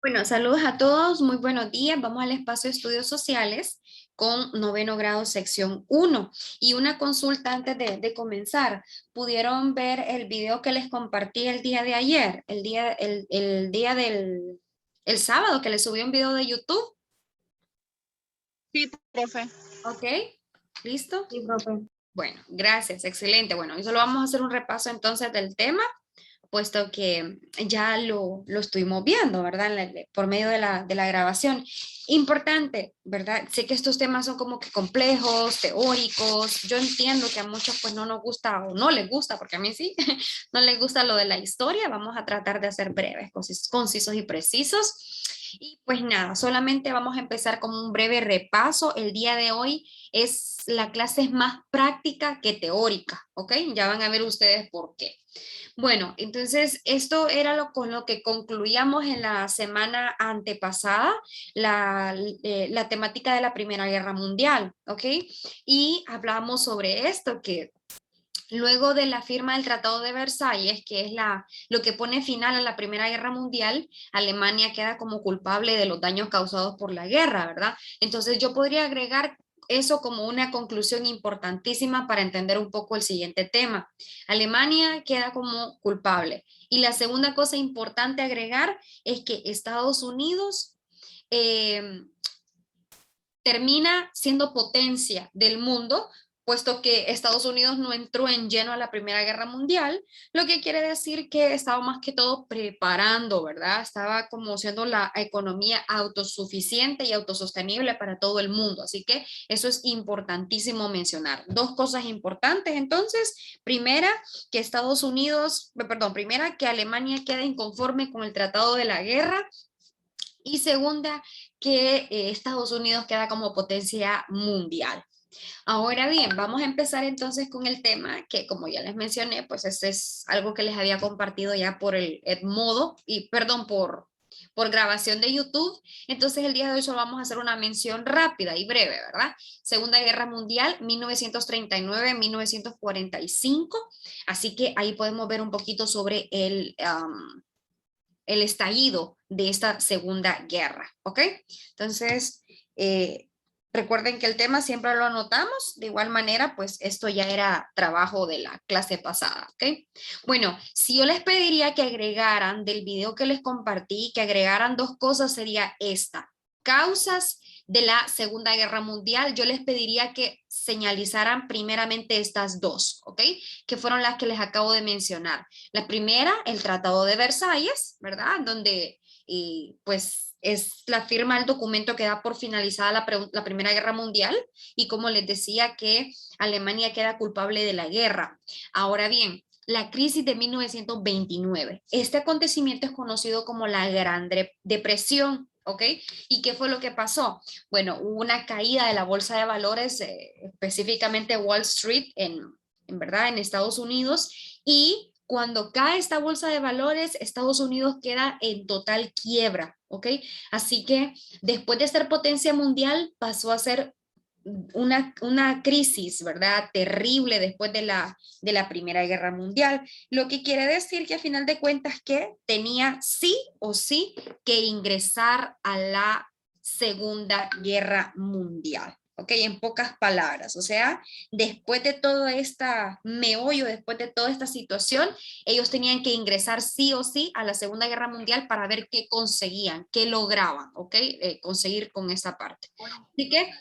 Bueno, saludos a todos, muy buenos días. Vamos al espacio de estudios sociales con noveno grado, sección uno. Y una consulta antes de comenzar. ¿Pudieron ver el video que les compartí el día de ayer? El día del el sábado que les subí un video de YouTube. Sí, profe. ¿Ok? ¿Listo? Sí, profe. Bueno, gracias, excelente. Bueno, hoy solo vamos a hacer un repaso entonces del tema, puesto que ya lo estuvimos viendo, ¿verdad? Por medio de la grabación. Importante, ¿verdad? Sé que estos temas son como que complejos, teóricos. Yo entiendo que a muchos pues no nos gusta o no les gusta, porque a mí sí, no les gusta lo de la historia. Vamos a tratar de hacer breves, concisos y precisos. Y pues nada, solamente vamos a empezar con un breve repaso. El día de hoy la clase es más práctica que teórica, ¿ok? Ya van a ver ustedes por qué. Bueno, entonces esto era con lo que concluíamos en la semana antepasada, la temática de la Primera Guerra Mundial, ¿ok? Y hablamos sobre esto, que luego de la firma del Tratado de Versalles, que es lo que pone final a la Primera Guerra Mundial, Alemania queda como culpable de los daños causados por la guerra, ¿verdad? Entonces yo podría agregar eso como una conclusión importantísima para entender un poco el siguiente tema. Alemania queda como culpable. Y la segunda cosa importante a agregar es que Estados Unidos termina siendo potencia del mundo, puesto que Estados Unidos no entró en lleno a la Primera Guerra Mundial, lo que quiere decir que estaba más que todo preparando, ¿verdad? Estaba como siendo la economía autosuficiente y autosostenible para todo el mundo. Así que eso es importantísimo mencionar. Dos cosas importantes entonces. Primera, que Alemania queda inconforme con el Tratado de la Guerra. Y segunda, que Estados Unidos queda como potencia mundial. Ahora bien, vamos a empezar entonces con el tema que, como ya les mencioné, pues este es algo que les había compartido ya por el Edmodo y perdón, por grabación de YouTube. Entonces el día de hoy solo vamos a hacer una mención rápida y breve, ¿verdad? Segunda Guerra Mundial, 1939-1945. Así que ahí podemos ver un poquito sobre el estallido de esta segunda guerra, ¿ok? Entonces, recuerden que el tema siempre lo anotamos, de igual manera, pues esto ya era trabajo de la clase pasada, ¿ok? Bueno, si yo les pediría que agregaran del video que les compartí, que agregaran dos cosas, sería esta: causas de la Segunda Guerra Mundial. Yo les pediría que señalizaran primeramente estas dos, ¿ok? Que fueron las que les acabo de mencionar. La primera, el Tratado de Versalles, ¿verdad? Donde pues es la firma del documento que da por finalizada la Primera Guerra Mundial, y como les decía, que Alemania queda culpable de la guerra. Ahora bien, la crisis de 1929. Este acontecimiento es conocido como la Gran Depresión, ¿ok? ¿Y qué fue lo que pasó? Bueno, hubo una caída de la bolsa de valores, específicamente Wall Street en verdad en Estados Unidos, y cuando cae esta bolsa de valores, Estados Unidos queda en total quiebra, ¿ok? Así que después de ser potencia mundial pasó a ser una crisis, ¿verdad? Terrible después de la Primera Guerra Mundial, lo que quiere decir que a final de cuentas que tenía sí o sí que ingresar a la Segunda Guerra Mundial. ¿Ok? En pocas palabras, o sea, después de todo esta meollo, después de toda esta situación, ellos tenían que ingresar sí o sí a la Segunda Guerra Mundial para ver qué conseguían, qué lograban, ¿ok? Conseguir con esa parte. Así que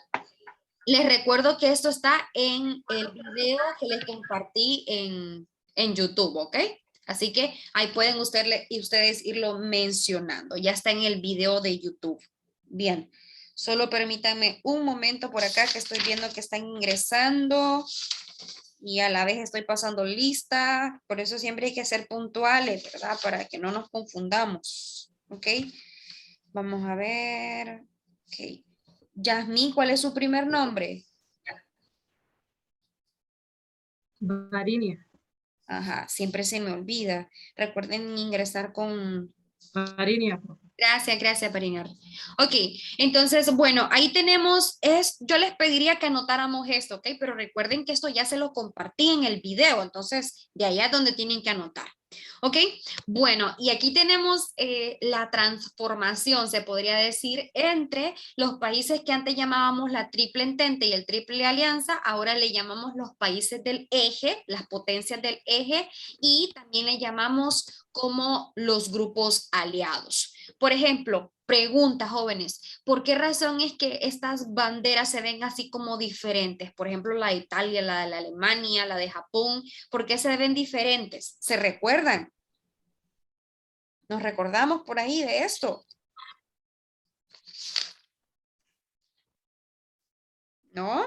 les recuerdo que esto está en el video que les compartí en YouTube, ¿ok? Así que ahí pueden ustedes irlo mencionando. Ya está en el video de YouTube. Bien, solo permítanme un momento por acá que estoy viendo que están ingresando y a la vez estoy pasando lista. Por eso siempre hay que ser puntuales, ¿verdad? Para que no nos confundamos, ¿ok? Vamos a ver. Ok. Yasmín, ¿cuál es su primer nombre? Varinia. Ajá, siempre se me olvida. Recuerden ingresar con... Varinia, profe. Gracias, Parinar. Ok, entonces, bueno, ahí yo les pediría que anotáramos esto, ¿ok? Pero recuerden que esto ya se lo compartí en el video, entonces de allá es donde tienen que anotar. ¿Ok? Bueno, y aquí tenemos la transformación, se podría decir, entre los países que antes llamábamos la Triple Entente y el Triple Alianza, ahora le llamamos los países del eje, las potencias del eje, y también le llamamos como los grupos aliados. Por ejemplo, pregunta, jóvenes, ¿por qué razón es que estas banderas se ven así como diferentes? Por ejemplo, la de Italia, la de la Alemania, la de Japón, ¿por qué se ven diferentes? ¿Se recuerdan? Nos recordamos por ahí de esto. ¿No?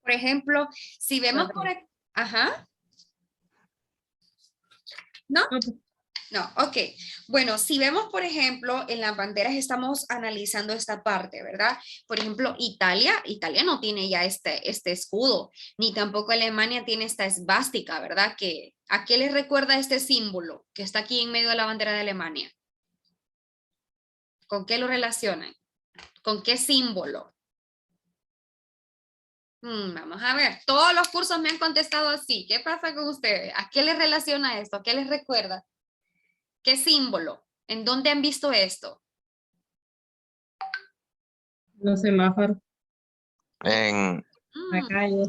Por ejemplo, si vemos por aquí. Ajá. ¿No? No, ok. Bueno, si vemos, por ejemplo, en las banderas estamos analizando esta parte, ¿verdad? Por ejemplo, Italia no tiene ya este escudo, ni tampoco Alemania tiene esta esvástica, ¿verdad? ¿A qué les recuerda este símbolo que está aquí en medio de la bandera de Alemania? ¿Con qué lo relacionan? ¿Con qué símbolo? Vamos a ver, todos los cursos me han contestado así. ¿Qué pasa con ustedes? ¿A qué les relaciona esto? ¿A qué les recuerda? ¿Qué símbolo? ¿En dónde han visto esto? Los semáforos, En, la Mm, calle.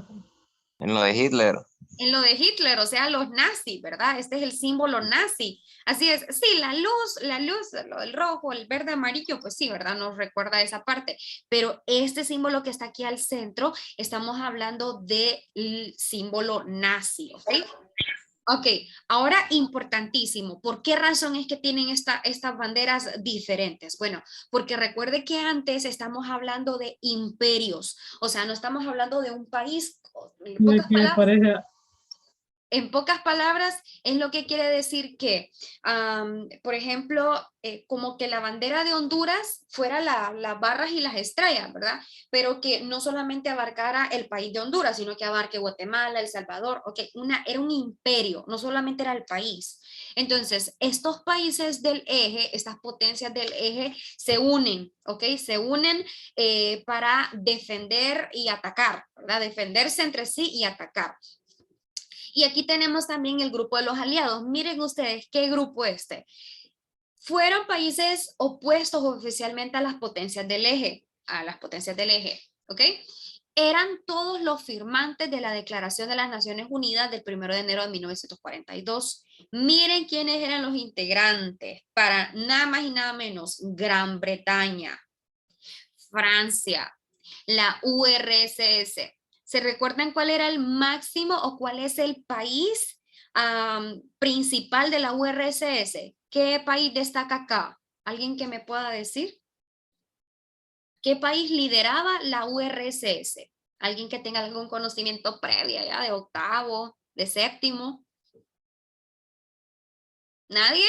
en lo de Hitler. En lo de Hitler, o sea, los nazis, ¿verdad? Este es el símbolo nazi. Así es, sí, la luz, lo del rojo, el verde, amarillo, pues sí, ¿verdad? Nos recuerda esa parte. Pero este símbolo que está aquí al centro, estamos hablando del símbolo nazi, ¿ok? Ok, ahora importantísimo, ¿por qué razón es que tienen estas banderas diferentes? Bueno, porque recuerde que antes estamos hablando de imperios, o sea, no estamos hablando de un país, en Lo pocas que palabras. parece, En pocas palabras, es lo que quiere decir que, por ejemplo, como que la bandera de Honduras fuera las barras y las estrellas, ¿verdad? Pero que no solamente abarcara el país de Honduras, sino que abarque Guatemala, El Salvador, ok, era un imperio, no solamente era el país. Entonces, estos países del eje, estas potencias del eje, se unen, ¿ok? Se unen para defender y atacar, ¿verdad? Defenderse entre sí y atacar. Y aquí tenemos también el grupo de los aliados. Miren ustedes, ¿qué grupo este? Fueron países opuestos oficialmente a las potencias del eje, ¿ok? Eran todos los firmantes de la Declaración de las Naciones Unidas del 1 de enero de 1942. Miren quiénes eran los integrantes, para nada más y nada menos, Gran Bretaña, Francia, la URSS. ¿Se recuerdan cuál era el máximo o cuál es el país principal de la URSS? ¿Qué país destaca acá? ¿Alguien que me pueda decir? ¿Qué país lideraba la URSS? ¿Alguien que tenga algún conocimiento previo ya de octavo, de séptimo? ¿Nadie?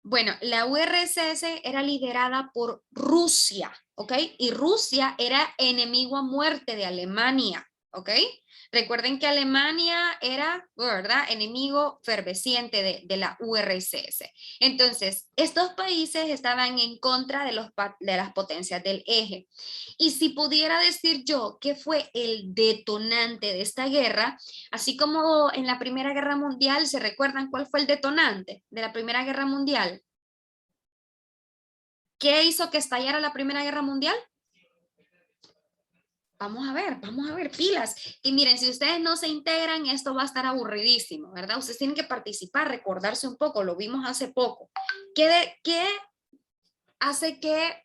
Bueno, la URSS era liderada por Rusia, ¿ok? Y Rusia era enemigo a muerte de Alemania, ¿ok? Recuerden que Alemania era, ¿verdad? Enemigo ferveciente de la URSS. Entonces, estos países estaban en contra de las potencias del eje. Y si pudiera decir yo qué fue el detonante de esta guerra, así como en la Primera Guerra Mundial, ¿se recuerdan cuál fue el detonante de la Primera Guerra Mundial? ¿Qué hizo que estallara la Primera Guerra Mundial? Vamos a ver, pilas. Y miren, si ustedes no se integran, esto va a estar aburridísimo, ¿verdad? Ustedes tienen que participar, recordarse un poco, lo vimos hace poco. ¿Qué hace que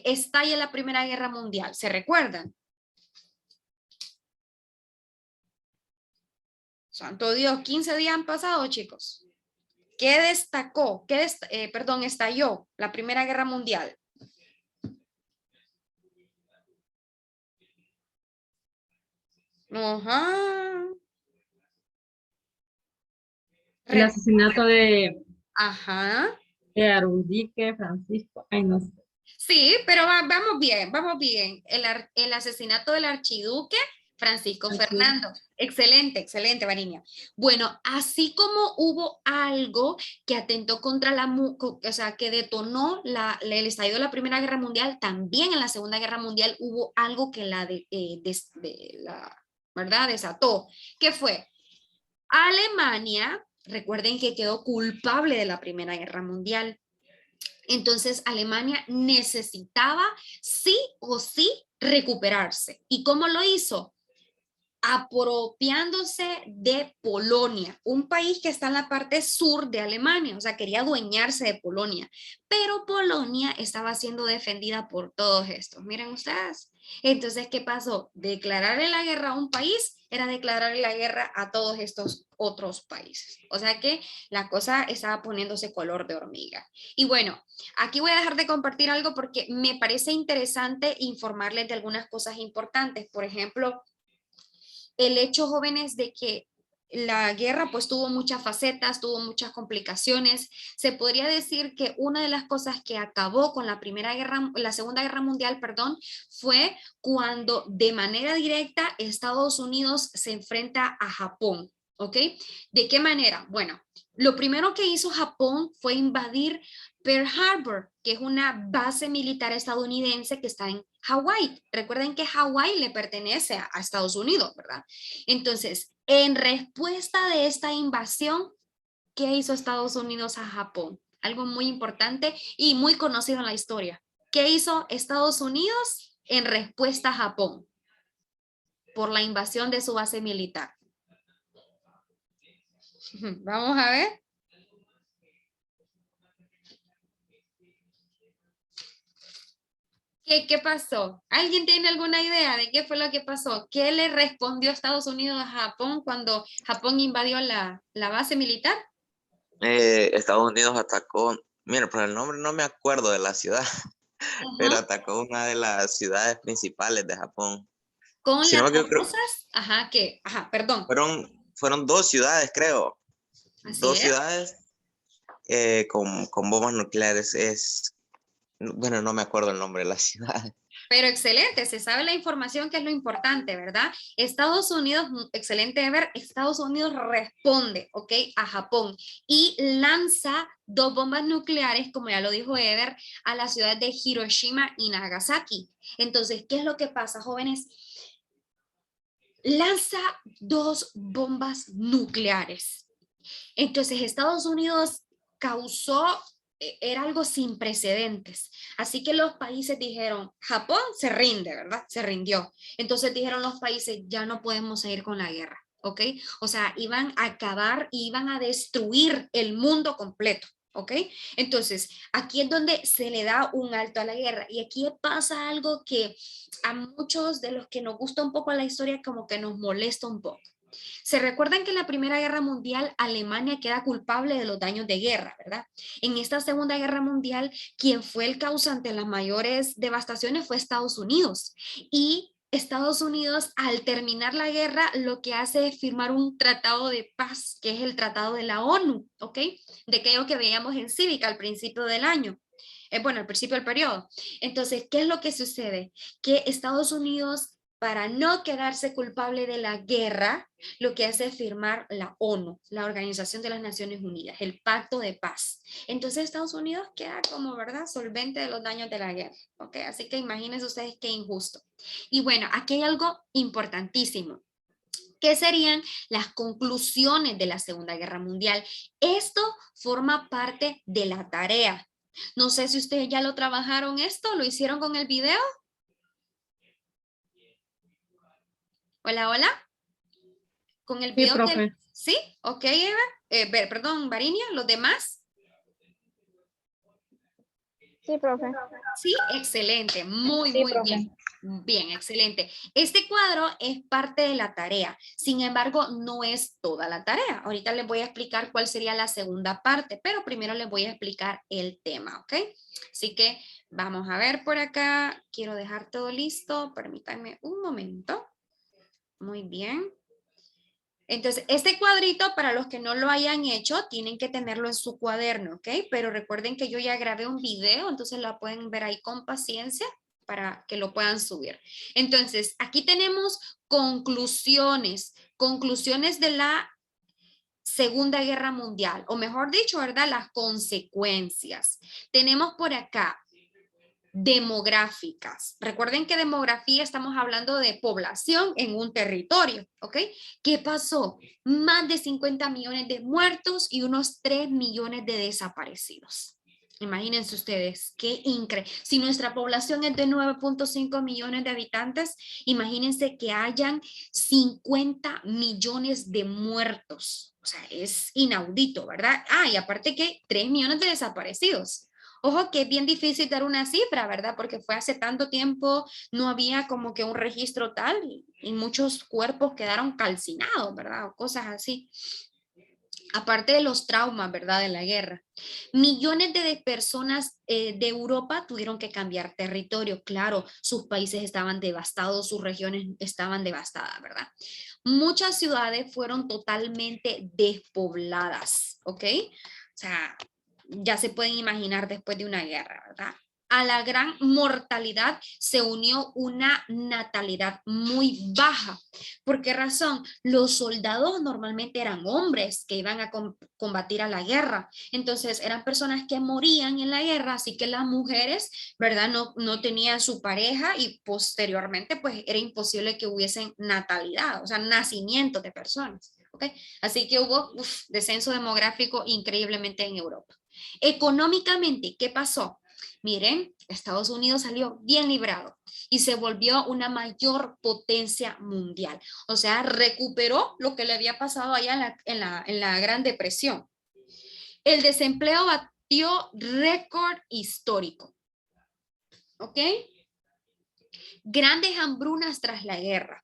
estalle la Primera Guerra Mundial? ¿Se recuerdan? Santo Dios, 15 días han pasado, chicos. ¿Qué destacó? Estalló la Primera Guerra Mundial? Ajá. el asesinato Ajá. de Arundique, Francisco, ay no sé. Sí, pero vamos bien, vamos bien. El asesinato del archiduque Francisco Así. Fernando. Excelente, excelente, Varinia. Bueno, así como hubo algo que atentó contra o sea, que detonó el estallido de la Primera Guerra Mundial, también en la Segunda Guerra Mundial hubo algo que ¿verdad? Desató. ¿Qué fue? Alemania, recuerden que quedó culpable de la Primera Guerra Mundial. Entonces, Alemania necesitaba sí o sí recuperarse. ¿Y cómo lo hizo? Apropiándose de Polonia, un país que está en la parte sur de Alemania, o sea, quería adueñarse de Polonia, pero Polonia estaba siendo defendida por todos estos. Miren ustedes. Entonces, ¿qué pasó? Declararle la guerra a un país era declararle la guerra a todos estos otros países. O sea que la cosa estaba poniéndose color de hormiga. Y bueno, aquí voy a dejar de compartir algo porque me parece interesante informarles de algunas cosas importantes. Por ejemplo, el hecho, jóvenes, de que la guerra pues tuvo muchas facetas, tuvo muchas complicaciones. Se podría decir que una de las cosas que acabó con la Segunda Guerra Mundial, perdón, fue cuando de manera directa Estados Unidos se enfrenta a Japón. ¿Ok? ¿De qué manera? Bueno, lo primero que hizo Japón fue invadir Pearl Harbor, que es una base militar estadounidense que está en Hawái. Recuerden que Hawái le pertenece a Estados Unidos, ¿verdad? Entonces, en respuesta de esta invasión, ¿qué hizo Estados Unidos a Japón? Algo muy importante y muy conocido en la historia. ¿Qué hizo Estados Unidos en respuesta a Japón por la invasión de su base militar? Vamos a ver. ¿Qué pasó? ¿Alguien tiene alguna idea de qué fue lo que pasó? ¿Qué le respondió Estados Unidos a Japón cuando Japón invadió la base militar? Estados Unidos atacó, mira, por el nombre no me acuerdo de la ciudad, pero Ajá. atacó una de las ciudades principales de Japón. Con Si no las me equivoco, famosas, perdón. fueron dos ciudades, creo. Así Dos es. ciudades con bombas nucleares. Bueno, no me acuerdo el nombre de la ciudad. Pero excelente, se sabe la información, que es lo importante, ¿verdad? Estados Unidos, excelente de ver, Estados Unidos responde, ¿ok? A Japón y lanza dos bombas nucleares, como ya lo dijo Ever, a la ciudad de Hiroshima y Nagasaki. Entonces, ¿qué es lo que pasa, jóvenes? Lanza dos bombas nucleares. Entonces, Estados Unidos causó, era algo sin precedentes. Así que los países dijeron, Japón se rinde, ¿verdad? Se rindió. Entonces dijeron los países, ya no podemos seguir con la guerra, ¿ok? O sea, iban a acabar, iban a destruir el mundo completo. ¿Ok? Entonces, aquí es donde se le da un alto a la guerra. Y aquí pasa algo que a muchos de los que nos gusta un poco la historia como que nos molesta un poco. Se recuerdan que en la Primera Guerra Mundial Alemania queda culpable de los daños de guerra, ¿verdad? En esta Segunda Guerra Mundial, quien fue el causante de las mayores devastaciones fue Estados Unidos. Y Estados Unidos, al terminar la guerra, lo que hace es firmar un tratado de paz, que es el tratado de la ONU, ¿ok? De aquello que veíamos en Cívica al principio del año. Bueno, al principio del periodo. Entonces, ¿qué es lo que sucede? Que Estados Unidos, para no quedarse culpable de la guerra, lo que hace es firmar la ONU, la Organización de las Naciones Unidas, el Pacto de Paz. Entonces Estados Unidos queda como, ¿verdad?, solvente de los daños de la guerra. ¿Ok? Así que imagínense ustedes qué injusto. Y bueno, aquí hay algo importantísimo. ¿Qué serían las conclusiones de la Segunda Guerra Mundial? Esto forma parte de la tarea. No sé si ustedes ya lo trabajaron esto, lo hicieron con el video. Hola, hola. Con el Sí, video profe. ¿sí? Ok, Eva. Perdón, Varinia, ¿los demás? Sí, profe. Sí, excelente. Muy, Sí, muy profe. bien. Bien, excelente. Este cuadro es parte de la tarea. Sin embargo, no es toda la tarea. Ahorita les voy a explicar cuál sería la segunda parte, pero primero les voy a explicar el tema, ¿ok? Así que vamos a ver por acá. Quiero dejar todo listo. Permítanme un momento. Muy bien. Entonces, este cuadrito, para los que no lo hayan hecho, tienen que tenerlo en su cuaderno, ¿ok? Pero recuerden que yo ya grabé un video, entonces la pueden ver ahí con paciencia para que lo puedan subir. Entonces, aquí tenemos conclusiones, conclusiones de la Segunda Guerra Mundial, o mejor dicho, ¿verdad? Las consecuencias. Tenemos por acá demográficas. Recuerden que demografía estamos hablando de población en un territorio, ¿ok? ¿Qué pasó? Más de 50 millones de muertos y unos 3 millones de desaparecidos. Imagínense ustedes, qué increíble. Si nuestra población es de 9.5 millones de habitantes, imagínense que hayan 50 millones de muertos. O sea, es inaudito, ¿verdad? Ah, y aparte que 3 millones de desaparecidos. Ojo que es bien difícil dar una cifra, ¿verdad? Porque fue hace tanto tiempo, no había como que un registro tal y muchos cuerpos quedaron calcinados, ¿verdad? O cosas así. Aparte de los traumas, ¿verdad? De la guerra. Millones de personas de Europa tuvieron que cambiar territorio. Claro, sus países estaban devastados, sus regiones estaban devastadas, ¿verdad? Muchas ciudades fueron totalmente despobladas, ¿ok? O sea, ya se pueden imaginar después de una guerra, ¿verdad? A la gran mortalidad se unió una natalidad muy baja. ¿Por qué razón? Los soldados normalmente eran hombres que iban a combatir a la guerra. Entonces eran personas que morían en la guerra, así que las mujeres, ¿verdad? No tenían su pareja y posteriormente pues era imposible que hubiesen natalidad, o sea, nacimiento de personas. ¿Okay? Así que hubo descenso demográfico increíblemente en Europa. Económicamente, ¿qué pasó? Miren, Estados Unidos salió bien librado y se volvió una mayor potencia mundial. O sea, recuperó lo que le había pasado allá en la Gran Depresión. El desempleo batió récord histórico. ¿Ok? Grandes hambrunas tras la guerra.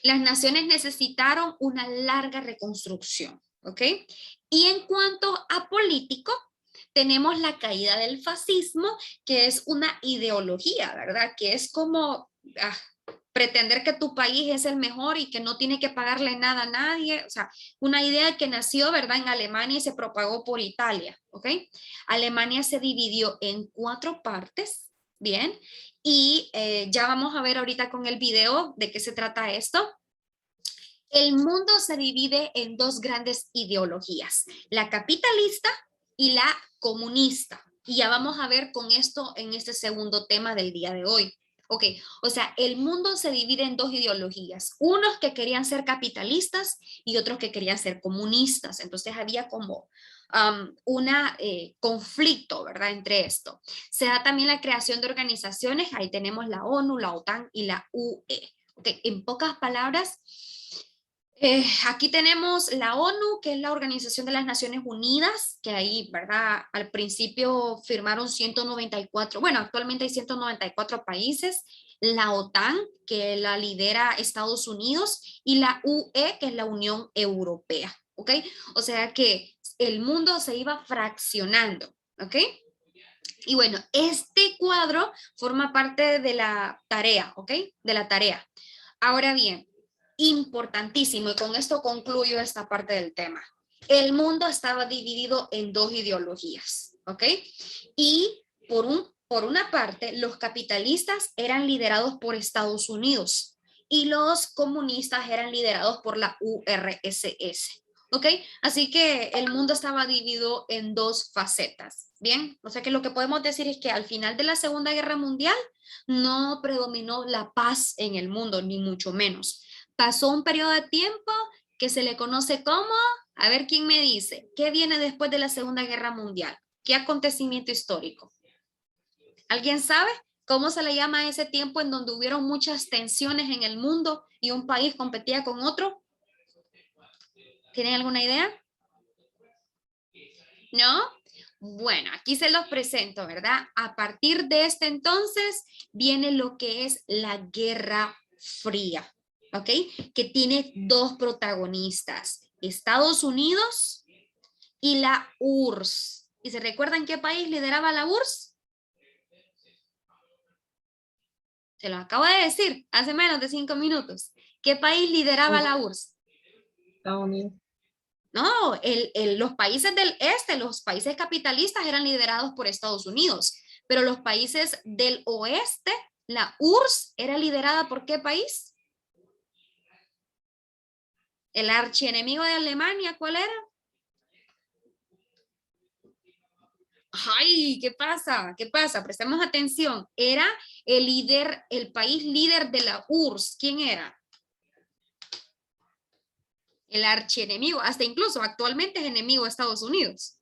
Las naciones necesitaron una larga reconstrucción. ¿Ok? Y en cuanto a político, tenemos la caída del fascismo, que es una ideología, ¿verdad? Que es como pretender que tu país es el mejor y que no tiene que pagarle nada a nadie. O sea, una idea que nació, ¿verdad? En Alemania y se propagó por Italia, ¿ok? Alemania se dividió en 4 partes, ¿bien? Y ya vamos a ver ahorita con el video de qué se trata esto. El mundo se divide en 2 grandes ideologías, la capitalista y la comunista. Y ya vamos a ver con esto en este segundo tema del día de hoy. Ok, o sea, el mundo se divide en 2 ideologías, unos que querían ser capitalistas y otros que querían ser comunistas. Entonces había como un conflicto, ¿verdad? Entre esto. Se da también la creación de organizaciones, ahí tenemos la ONU, la OTAN y la UE. Ok, en pocas palabras, aquí tenemos la ONU, que es la Organización de las Naciones Unidas, que ahí, ¿verdad? Al principio firmaron 194, bueno, actualmente hay 194 países. La OTAN, que la lidera Estados Unidos, y la UE, que es la Unión Europea, ¿ok? O sea que el mundo se iba fraccionando, ¿ok? Y bueno, este cuadro forma parte de la tarea, ¿ok? De la tarea. Ahora bien, importantísimo, y con esto concluyo esta parte del tema. El mundo estaba dividido en 2 ideologías, ¿ok? Y por una parte, los capitalistas eran liderados por Estados Unidos y los comunistas eran liderados por la URSS, ¿ok? Así que el mundo estaba dividido en 2 facetas, ¿bien? O sea que lo que podemos decir es que al final de la Segunda Guerra Mundial no predominó la paz en el mundo, ni mucho menos. Pasó un periodo de tiempo que se le conoce como, a ver quién me dice, ¿qué viene después de la Segunda Guerra Mundial? ¿Qué acontecimiento histórico? ¿Alguien sabe cómo se le llama a ese tiempo en donde hubieron muchas tensiones en el mundo y un país competía con otro? ¿Tienen alguna idea? ¿No? Bueno, aquí se los presento, ¿verdad? A partir de este entonces viene lo que es la Guerra Fría, ¿ok? Que tiene 2 protagonistas, Estados Unidos y la URSS. ¿Y se recuerdan qué país lideraba la URSS? Se lo acabo de decir hace menos de 5 minutos. ¿Qué país lideraba la URSS? Estados Unidos. No, los países del este, los países capitalistas eran liderados por Estados Unidos, pero los países del oeste, la URSS era liderada por ¿qué país? El archienemigo de Alemania, ¿cuál era? Ay, ¿qué pasa? ¿Qué pasa? Prestemos atención. Era el líder, el país líder de la URSS. ¿Quién era? El archienemigo, hasta incluso actualmente es enemigo de Estados Unidos.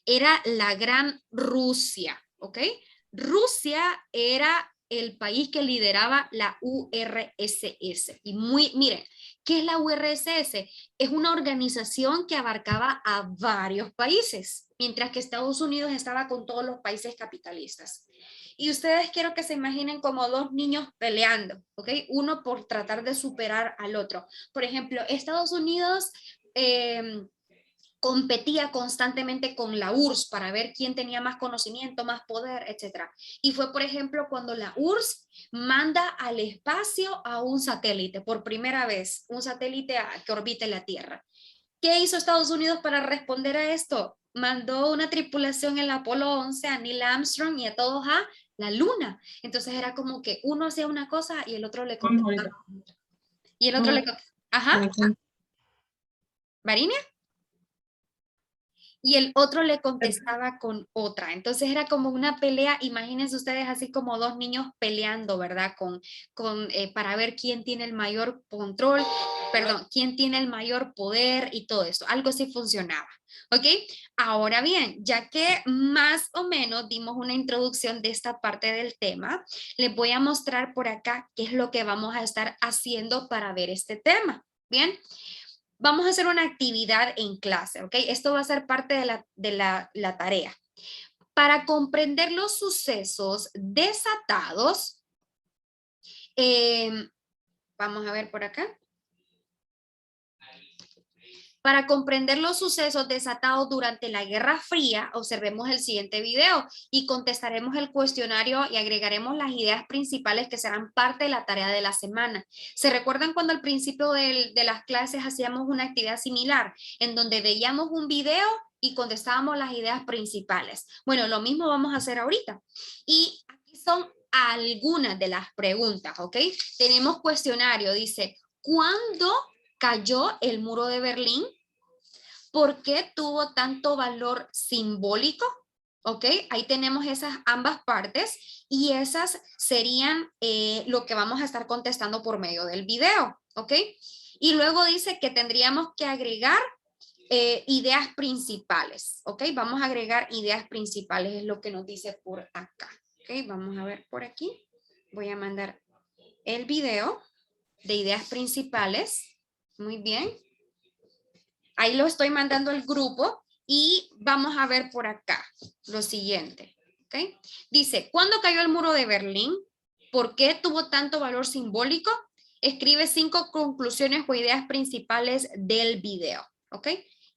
Era la Gran Rusia, ¿ok? Rusia era el país que lideraba la URSS. Y miren, ¿qué es la URSS? Es una organización que abarcaba a varios países, mientras que Estados Unidos estaba con todos los países capitalistas. Y ustedes quiero que se imaginen como dos niños peleando, ¿ok? Uno por tratar de superar al otro. Por ejemplo, Estados Unidos competía constantemente con la URSS para ver quién tenía más conocimiento, más poder, etc. Y fue, por ejemplo, cuando la URSS manda al espacio a un satélite, por primera vez, un satélite que orbite la Tierra. ¿Qué hizo Estados Unidos para responder a esto? Mandó una tripulación en el Apolo 11 a Neil Armstrong y a todos a la Luna. Entonces era como que uno hacía una cosa y el otro le contestaba. Y el otro le contestaba. Ajá. ¿Marinia? Y el otro le contestaba con otra. Entonces era como una pelea, imagínense ustedes así como dos niños peleando, ¿verdad? Para ver quién tiene el mayor control, perdón, quién tiene el mayor poder y todo eso. Algo así funcionaba, ¿ok? Ahora bien, ya que más o menos dimos una introducción de esta parte del tema, les voy a mostrar por acá qué es lo que vamos a estar haciendo para ver este tema, ¿bien? Vamos a hacer una actividad en clase, ¿ok? Esto va a ser parte de la tarea. Para comprender los sucesos desatados, vamos a ver por acá. Para comprender los sucesos desatados durante la Guerra Fría, observemos el siguiente video y contestaremos el cuestionario y agregaremos las ideas principales que serán parte de la tarea de la semana. ¿Se recuerdan cuando al principio de las clases hacíamos una actividad similar en donde veíamos un video y contestábamos las ideas principales? Bueno, lo mismo vamos a hacer ahorita. Y aquí son algunas de las preguntas, ¿ok? Tenemos cuestionario, dice, ¿cuándo cayó el muro de Berlín? ¿Por qué tuvo tanto valor simbólico? ¿Ok? Ahí tenemos esas ambas partes y esas serían lo que vamos a estar contestando por medio del video. ¿Ok? Y luego dice que tendríamos que agregar ideas principales. ¿Ok? Vamos a agregar ideas principales, es lo que nos dice por acá. ¿Ok? Vamos a ver por aquí. Voy a mandar el video de ideas principales. Muy bien. Ahí lo estoy mandando al grupo y vamos a ver por acá lo siguiente. ¿Okay? Dice, ¿cuándo cayó el muro de Berlín? ¿Por qué tuvo tanto valor simbólico? Escribe 5 conclusiones o ideas principales del video. ¿Ok?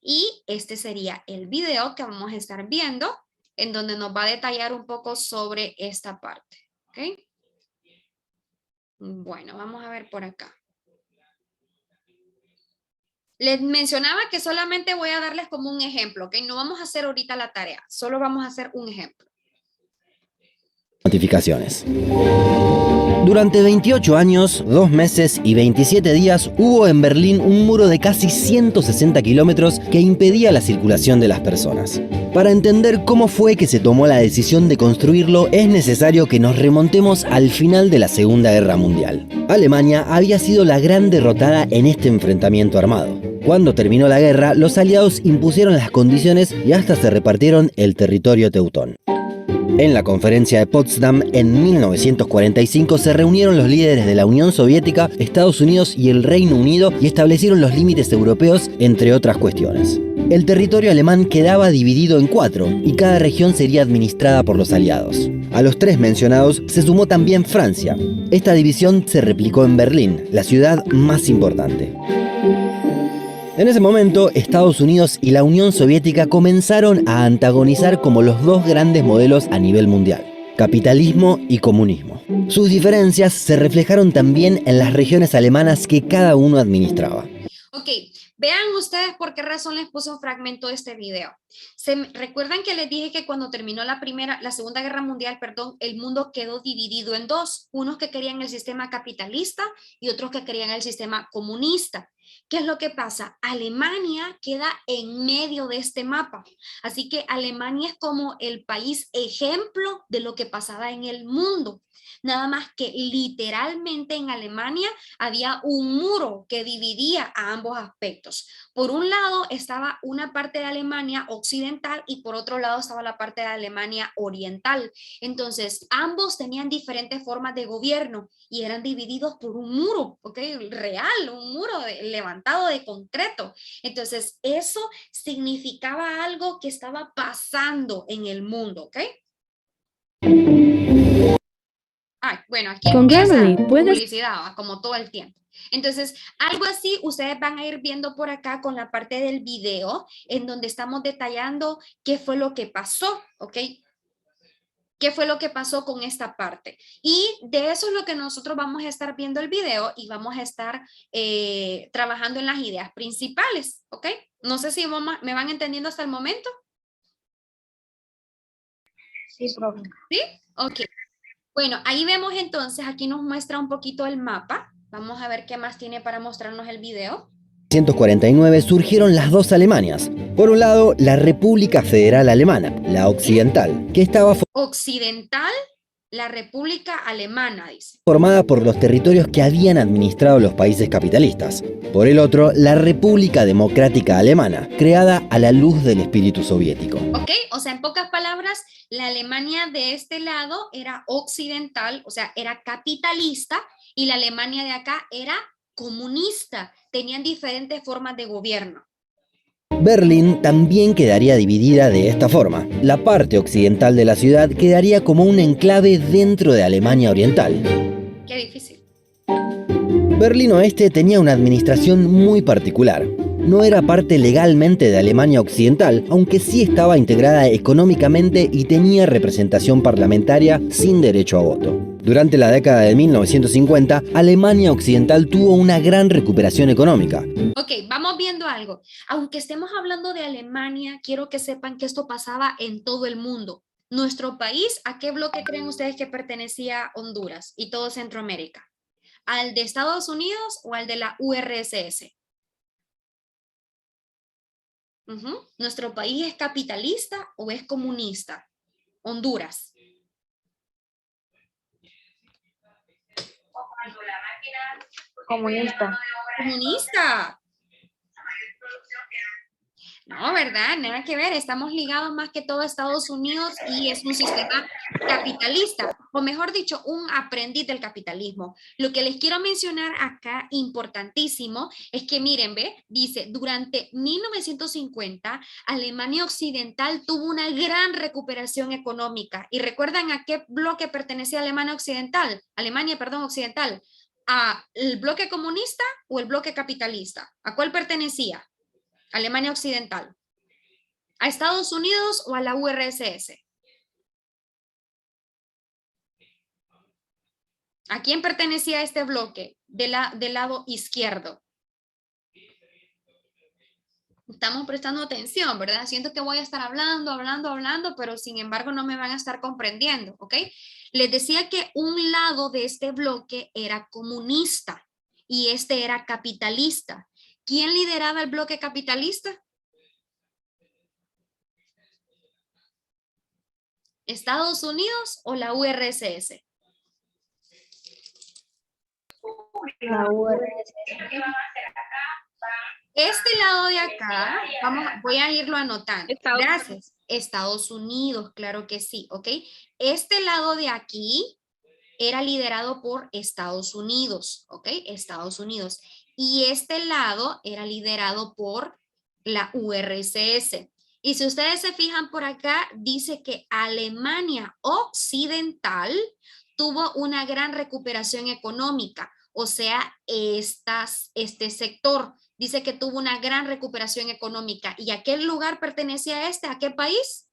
Y este sería el video que vamos a estar viendo en donde nos va a detallar un poco sobre esta parte. ¿Ok? Bueno, vamos a ver por acá. Les mencionaba que solamente voy a darles como un ejemplo, ¿ok? No vamos a hacer ahorita la tarea, solo vamos a hacer un ejemplo. Notificaciones. Durante 28 años, 2 meses y 27 días hubo en Berlín un muro de casi 160 kilómetros que impedía la circulación de las personas. Para entender cómo fue que se tomó la decisión de construirlo, es necesario que nos remontemos al final de la Segunda Guerra Mundial. Alemania había sido la gran derrotada en este enfrentamiento armado. Cuando terminó la guerra, los aliados impusieron las condiciones y hasta se repartieron el territorio teutón. En la conferencia de Potsdam, en 1945, se reunieron los líderes de la Unión Soviética, Estados Unidos y el Reino Unido y establecieron los límites europeos, entre otras cuestiones. El territorio alemán quedaba dividido en 4 y cada región sería administrada por los aliados. A los 3 mencionados se sumó también Francia. Esta división se replicó en Berlín, la ciudad más importante. En ese momento, Estados Unidos y la Unión Soviética comenzaron a antagonizar como los 2 grandes modelos a nivel mundial, capitalismo y comunismo. Sus diferencias se reflejaron también en las regiones alemanas que cada uno administraba. Ok, vean ustedes por qué razón les puse un fragmento de este video. ¿Recuerdan que les dije que cuando terminó la Segunda Guerra Mundial, perdón, el mundo quedó dividido en 2? Unos que querían el sistema capitalista y otros que querían el sistema comunista. ¿Qué es lo que pasa? Alemania queda en medio de este mapa. Así que Alemania es como el país ejemplo de lo que pasaba en el mundo. Nada más que literalmente en Alemania había un muro que dividía a ambos aspectos. Por un lado estaba una parte de Alemania occidental y por otro lado estaba la parte de Alemania oriental. Entonces, ambos tenían diferentes formas de gobierno y eran divididos por un muro, ¿ok? Real, un muro levantado de concreto. Entonces, eso significaba algo que estaba pasando en el mundo, ¿ok? Bueno, aquí Con empieza Grammarly puedes publicidad, como todo el tiempo. Entonces, algo así ustedes van a ir viendo por acá con la parte del video, en donde estamos detallando qué fue lo que pasó, ¿ok? ¿Qué fue lo que pasó con esta parte? Y de eso es lo que nosotros vamos a estar viendo el video y vamos a estar trabajando en las ideas principales, ¿ok? No sé si me van entendiendo hasta el momento. Sí, profe. ¿Sí? Ok. Bueno, ahí vemos entonces, aquí nos muestra un poquito el mapa. Vamos a ver qué más tiene para mostrarnos el video. 1949 surgieron las dos Alemanias. Por un lado, la República Federal Alemana, la occidental, que estaba Occidental, la República Alemana, dice. formada por los territorios que habían administrado los países capitalistas. Por el otro, la República Democrática Alemana, creada a la luz del espíritu soviético. Ok, o sea, en pocas palabras, la Alemania de este lado era occidental, o sea, era capitalista, y la Alemania de acá era comunista. Tenían diferentes formas de gobierno. Berlín también quedaría dividida de esta forma. La parte occidental de la ciudad quedaría como un enclave dentro de Alemania Oriental. Qué difícil. Berlín Oeste tenía una administración muy particular. No era parte legalmente de Alemania Occidental, aunque sí estaba integrada económicamente y tenía representación parlamentaria sin derecho a voto. Durante la década de 1950, Alemania Occidental tuvo una gran recuperación económica. Ok, vamos viendo algo. Aunque estemos hablando de Alemania, quiero que sepan que esto pasaba en todo el mundo. Nuestro país, ¿a qué bloque creen ustedes que pertenecía Honduras y todo Centroamérica? ¿Al de Estados Unidos o al de la URSS? ¿Nuestro país es capitalista o es comunista? Honduras. Comunista. Comunista. No, ¿verdad? Nada que ver. Estamos ligados más que todo a Estados Unidos y es un sistema capitalista, o mejor dicho, un aprendiz del capitalismo. Lo que les quiero mencionar acá, importantísimo, es que miren, ve, dice, durante 1950, Alemania Occidental tuvo una gran recuperación económica. ¿Y recuerdan a qué bloque pertenecía Alemania Occidental? Alemania, perdón, Occidental. ¿A el bloque comunista o el bloque capitalista? ¿A cuál pertenecía? Alemania Occidental. ¿A Estados Unidos o a la URSS? ¿A quién pertenecía este bloque del lado izquierdo? Estamos prestando atención, ¿verdad? Siento que voy a estar hablando, pero sin embargo no me van a estar comprendiendo, ¿ok? Les decía que un lado de este bloque era comunista y este era capitalista. ¿Quién lideraba el bloque capitalista? ¿Estados Unidos o la URSS? La URSS. Este lado de acá, voy a irlo anotando. Estados Gracias. Estados Unidos, claro que sí, ¿ok? Este lado de aquí era liderado por Estados Unidos, ¿ok? Estados Unidos. Y este lado era liderado por la URSS. Y si ustedes se fijan por acá, dice que Alemania Occidental tuvo una gran recuperación económica. O sea, este sector dice que tuvo una gran recuperación económica. ¿Y a qué lugar pertenecía ¿A qué país?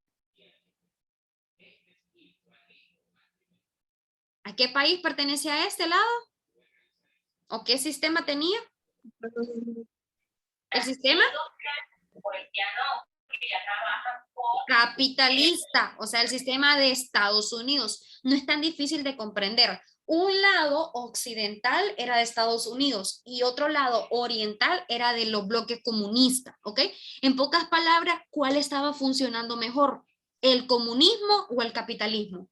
¿A qué país pertenecía a este lado? ¿O qué sistema tenía? ¿El sistema? Capitalista, o sea, el sistema de Estados Unidos. No es tan difícil de comprender. un lado occidental era de Estados Unidos y otro lado oriental era de los bloques comunistas, ¿ok? En pocas palabras, ¿cuál estaba funcionando mejor? ¿El comunismo o el capitalismo?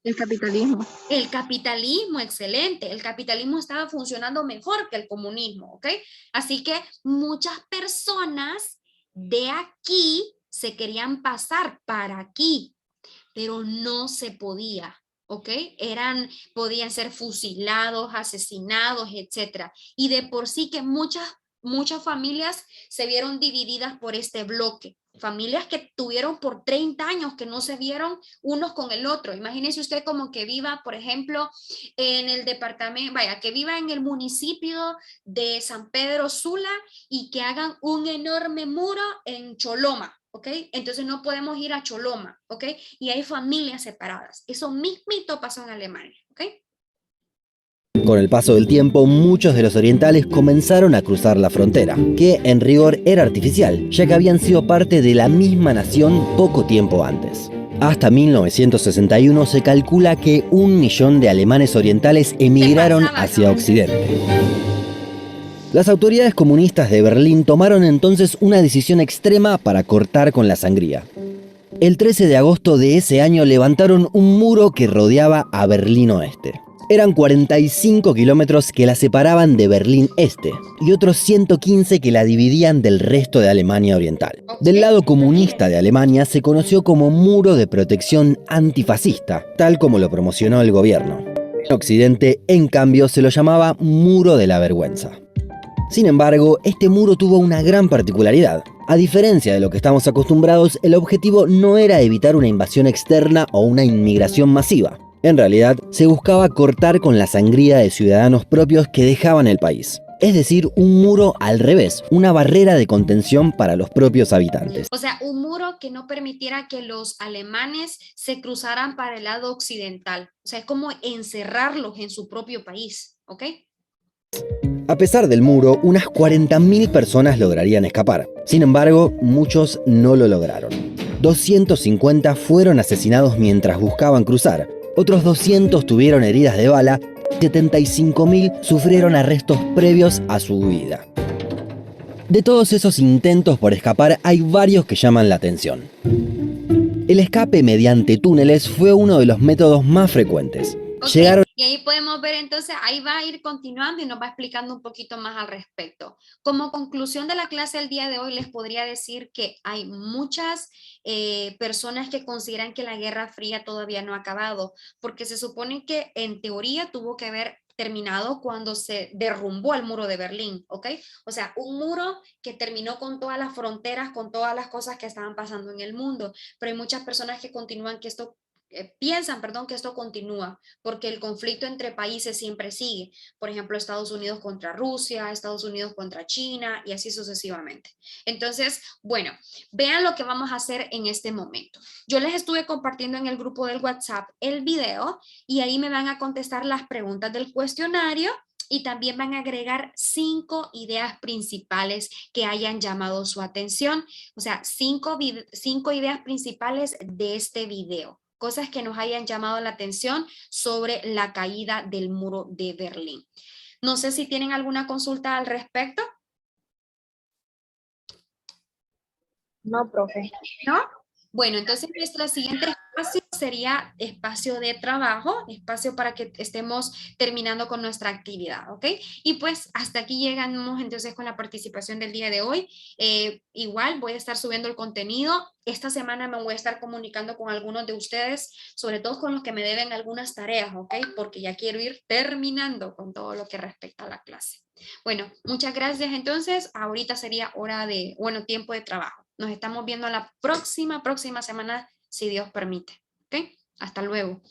El capitalismo. El capitalismo, excelente. El capitalismo estaba funcionando mejor que el comunismo, ¿ok? Así que muchas personas de aquí se querían pasar para aquí, pero no se podía, ¿ok? Podían ser fusilados, asesinados, etcétera. Y de por sí que muchas familias se vieron divididas por este bloque. Familias que tuvieron por 30 años que no se vieron unos con el otro. Imagínese usted como que viva, por ejemplo, en el departamento, vaya, que viva en el municipio de San Pedro Sula y que hagan un enorme muro en Choloma, ¿ok? Entonces no podemos ir a Choloma, ¿ok? Y hay familias separadas. Eso mismito pasó en Alemania, ¿ok? Con el paso del tiempo, muchos de los orientales comenzaron a cruzar la frontera, que en rigor era artificial, ya que habían sido parte de la misma nación poco tiempo antes. Hasta 1961 se calcula que 1 millón de alemanes orientales emigraron hacia Occidente. Las autoridades comunistas de Berlín tomaron entonces una decisión extrema para cortar con la sangría. El 13 de agosto de ese año levantaron un muro que rodeaba a Berlín Oeste. Eran 45 kilómetros que la separaban de Berlín Este y otros 115 que la dividían del resto de Alemania Oriental. Del lado comunista de Alemania se conoció como Muro de Protección Antifascista, tal como lo promocionó el gobierno. En Occidente, en cambio, se lo llamaba Muro de la Vergüenza. Sin embargo, este muro tuvo una gran particularidad. A diferencia de lo que estamos acostumbrados, el objetivo no era evitar una invasión externa o una inmigración masiva. En realidad, se buscaba cortar con la sangría de ciudadanos propios que dejaban el país. Es decir, un muro al revés, una barrera de contención para los propios habitantes. O sea, un muro que no permitiera que los alemanes se cruzaran para el lado occidental. O sea, es como encerrarlos en su propio país, ¿ok? A pesar del muro, unas 40.000 personas lograrían escapar. Sin embargo, muchos no lo lograron. 250 fueron asesinados mientras buscaban cruzar. Otros 200 tuvieron heridas de bala. 75.000 sufrieron arrestos previos a su huida. De todos esos intentos por escapar, hay varios que llaman la atención. El escape mediante túneles fue uno de los métodos más frecuentes. Okay. Llegaron... Y ahí podemos ver entonces, ahí va a ir continuando y nos va explicando un poquito más al respecto. Como conclusión de la clase del día de hoy, les podría decir que hay muchas personas que consideran que la Guerra Fría todavía no ha acabado, porque se supone que en teoría tuvo que haber terminado cuando se derrumbó el muro de Berlín, ¿ok? O sea, un muro que terminó con todas las fronteras, con todas las cosas que estaban pasando en el mundo, pero hay muchas personas que continúan que esto piensan, que esto continúa, porque el conflicto entre países siempre sigue. Por ejemplo, Estados Unidos contra Rusia, Estados Unidos contra China y así sucesivamente. Entonces, bueno, vean lo que vamos a hacer en este momento. Yo les estuve compartiendo en el grupo del WhatsApp el video y ahí me van a contestar las preguntas del cuestionario y también van a agregar 5 ideas principales que hayan llamado su atención. O sea, 5 ideas principales de este video. Cosas que nos hayan llamado la atención sobre la caída del muro de Berlín. No sé si tienen alguna consulta al respecto. No, profe. ¿No? Bueno, entonces nuestro siguiente espacio sería espacio de trabajo, espacio para que estemos terminando con nuestra actividad, ¿ok? Y pues hasta aquí llegamos entonces con la participación del día de hoy. Igual voy a estar subiendo el contenido. Esta semana me voy a estar comunicando con algunos de ustedes, sobre todo con los que me deben algunas tareas, ¿ok? Porque ya quiero ir terminando con todo lo que respecta a la clase. Bueno, muchas gracias entonces. Ahorita sería tiempo de trabajo. Nos estamos viendo la próxima semana, si Dios permite. ¿Ok? Hasta luego.